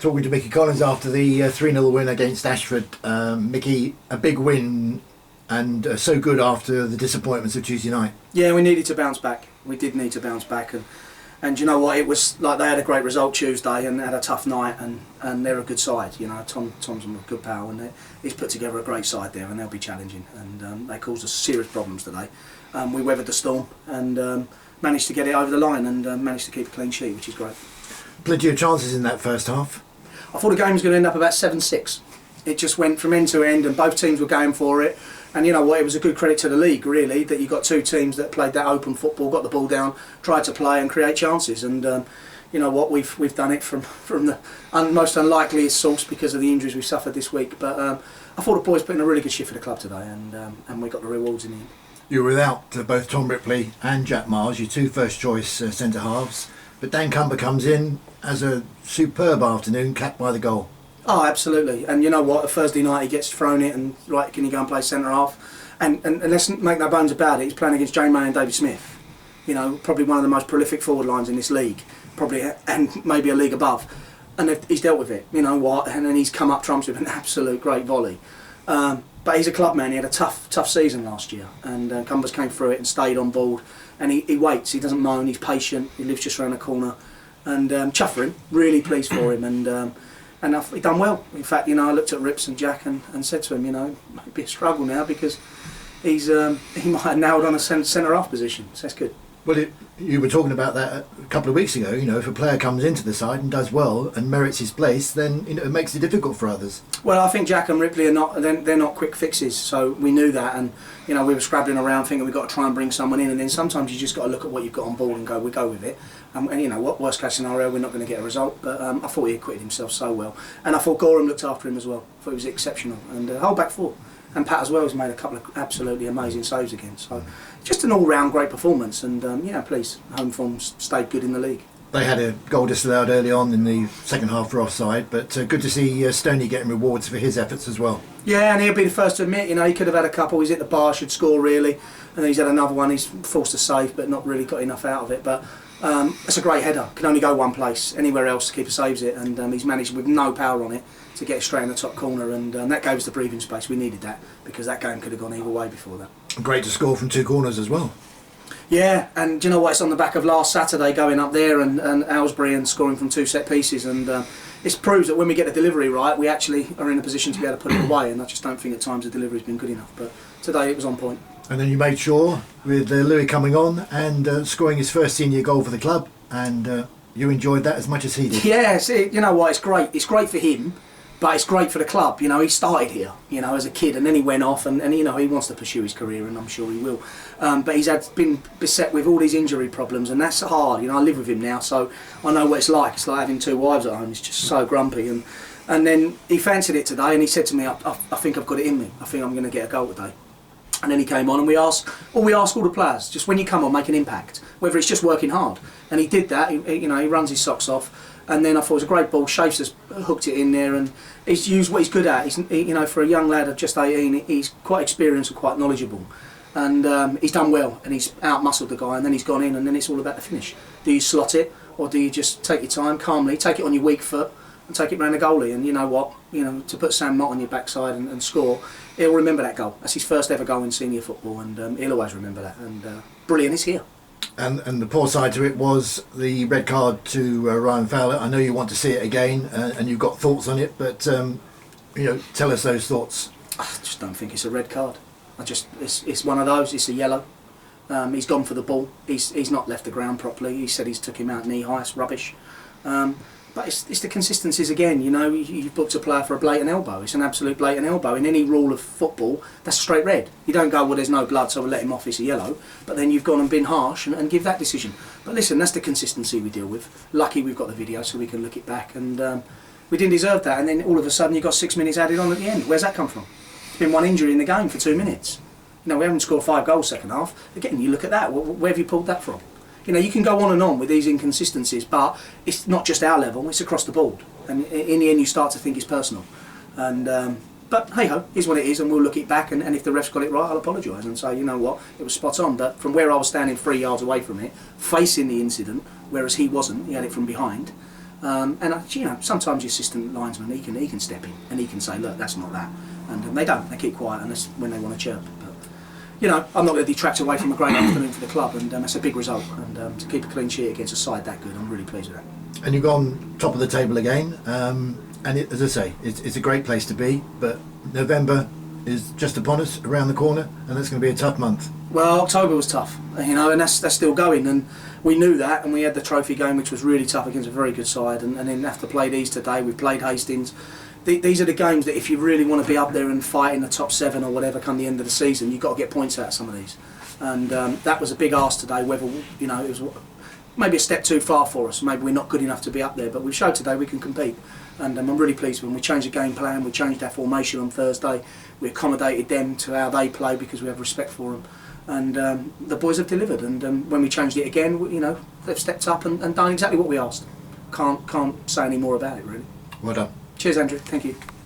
Talking to Micky Collins after the 3-0 win against Ashford. Micky, a big win and so good after the disappointments of Tuesday night. Yeah, we needed to bounce back. We did need to bounce back, and you know what? It was like they had a great result Tuesday and had a tough night, and they're a good side. You know, Tom's a good pal, and he's put together a great side there, and they'll be challenging. And they caused us serious problems today. We weathered the storm and managed to get it over the line and managed to keep a clean sheet, which is great. Plenty of chances in that first half. I thought the game was going to end up about 7-6. It just went from end to end, and both teams were going for it. And you know what, it was a good credit to the league, really, that you got two teams that played that open football, got the ball down, tried to play and create chances. And you know what, we've done it from the most unlikeliest source because of the injuries we've suffered this week. But I thought the boys put in a really good shift for the club today, and we got the rewards in the end. You were without both Tom Ripley and Jack Miles, your two first-choice centre halves. But Dan Cumber comes in as a superb afternoon, capped by the goal. Oh, absolutely. And you know what, a Thursday night he gets thrown it and, right, can you go and play centre half? And let's make no bones about it, he's playing against Jane May and David Smith. You know, probably one of the most prolific forward lines in this league, probably, and maybe a league above. And he's dealt with it, you know what, and then he's come up trumps with an absolute great volley. But he's a club man, he had a tough season last year, and Cumbers came through it and stayed on board. And he waits, he doesn't moan, he's patient, he lives just around the corner. And chuff for him, really pleased for him, and he done well. In fact, you know, I looked at Rips and Jack and said to him, you know, it might be a struggle now because he might have nailed on a centre half position, so that's good. Well, you were talking about that a couple of weeks ago. You know, if a player comes into the side and does well and merits his place, then you know, it makes it difficult for others. Well, I think Jack and Ripley are not. They're not quick fixes, so we knew that, and you know, we were scrabbling around thinking we've got to try and bring someone in, and then sometimes you just got to look at what you've got on board and we go with it. And you know, what worst case scenario, we're not going to get a result. But I thought he acquitted himself so well, and I thought Gorham looked after him as well. I thought he was exceptional, and whole back four. And Pat as well has made a couple of absolutely amazing saves again. So just an all-round great performance, and yeah, please, home form stayed good in the league. They had a goal disallowed early on in the second half for offside, but good to see Stoney getting rewards for his efforts as well. Yeah, and he'll be the first to admit, you know, he could have had a couple. He's hit the bar, should score really, and then he's had another one. He's forced a save, but not really got enough out of it. But it's a great header. Can only go one place. Anywhere else, the keeper saves it, and he's managed with no power on it to get it straight in the top corner, and that gave us the breathing space. We needed that because that game could have gone either way before that. Great to score from two corners as well. Yeah, and do you know what? It's on the back of last Saturday going up there and Aylesbury and scoring from two set pieces, and it proves that when we get the delivery right, we actually are in a position to be able to put it away. And I just don't think at times the delivery's been good enough. But today it was on point. And then you made sure with Louis coming on and scoring his first senior goal for the club, and you enjoyed that as much as he did. Yes, you know what? It's great. It's great for him. But it's great for the club, you know. He started here, you know, as a kid, and then he went off, and you know, he wants to pursue his career, and I'm sure he will. But he's been beset with all these injury problems, and that's hard. You know, I live with him now, so I know what it's like. It's like having two wives at home. He's just so grumpy, and then he fancied it today, and he said to me, "I think I've got it in me. I think I'm going to get a goal today." And then he came on, and we asked all the players, just when you come on, make an impact, whether it's just working hard. And he did that. You know, he runs his socks off. And then I thought it was a great ball. Shafes has hooked it in there, and he's used what he's good at. You know, for a young lad of just 18, he's quite experienced and quite knowledgeable. And he's done well, and he's out-muscled the guy, and then he's gone in, and then it's all about the finish. Do you slot it, or do you just take your time, calmly, take it on your weak foot, and take it round the goalie? And you know what? You know, to put Sam Mott on your backside and score, he'll remember that goal. That's his first ever goal in senior football, and he'll always remember that. And brilliant, it's here. And the poor side to it was the red card to Ryan Fowler. I know you want to see it again, and you've got thoughts on it, but you know, tell us those thoughts. I just don't think it's a red card. It's one of those. It's a yellow. He's gone for the ball. He's not left the ground properly. He said he's took him out knee high. It's rubbish. But it's the consistencies again. You know, you've booked a player for a blatant elbow. It's an absolute blatant elbow. In any rule of football, that's straight red. You don't go, well, there's no blood, so we'll let him off, it's a yellow. But then you've gone and been harsh and give that decision. But listen, that's the consistency we deal with. Lucky we've got the video so we can look it back. And we didn't deserve that. And then all of a sudden you've got 6 minutes added on at the end. Where's that come from? It's been one injury in the game for 2 minutes. You know, we haven't scored 5 goals second half. Again, you look at that. Where have you pulled that from? You know, you can go on and on with these inconsistencies, but it's not just our level, it's across the board. And in the end, you start to think it's personal. And but hey-ho, here's what it is, and we'll look it back, and if the refs got it right, I'll apologise and say, you know what, it was spot on. But from where I was standing 3 yards away from it, facing the incident, whereas he wasn't, he had it from behind, Sometimes your assistant linesman he can step in and he can say, look, that's not that, and they don't. They keep quiet unless when they want to chirp. But I'm not going to detract away from a great afternoon for the club, and that's a big result. And to keep a clean sheet against a side that good, I'm really pleased with that. And you've gone top of the table again, and as I say, it's a great place to be. But November is just upon us, around the corner, and that's going to be a tough month. Well, October was tough, and that's still going, and we knew that, and we had the trophy game, which was really tough against a very good side, and then have to play these today. We've played Hastings. These are the games that if you really want to be up there and fight in the top 7 or whatever come the end of the season, you've got to get points out of some of these, and that was a big ask today. Whether it was maybe a step too far for us, maybe we're not good enough to be up there, but we've showed today we can compete, and I'm really pleased when we changed the game plan. We changed our formation on Thursday. We accommodated them to how they play because we have respect for them. And the boys have delivered, and when we changed it again, they've stepped up and done exactly what we asked. Can't say any more about it, really. Well done. Cheers, Andrew. Thank you.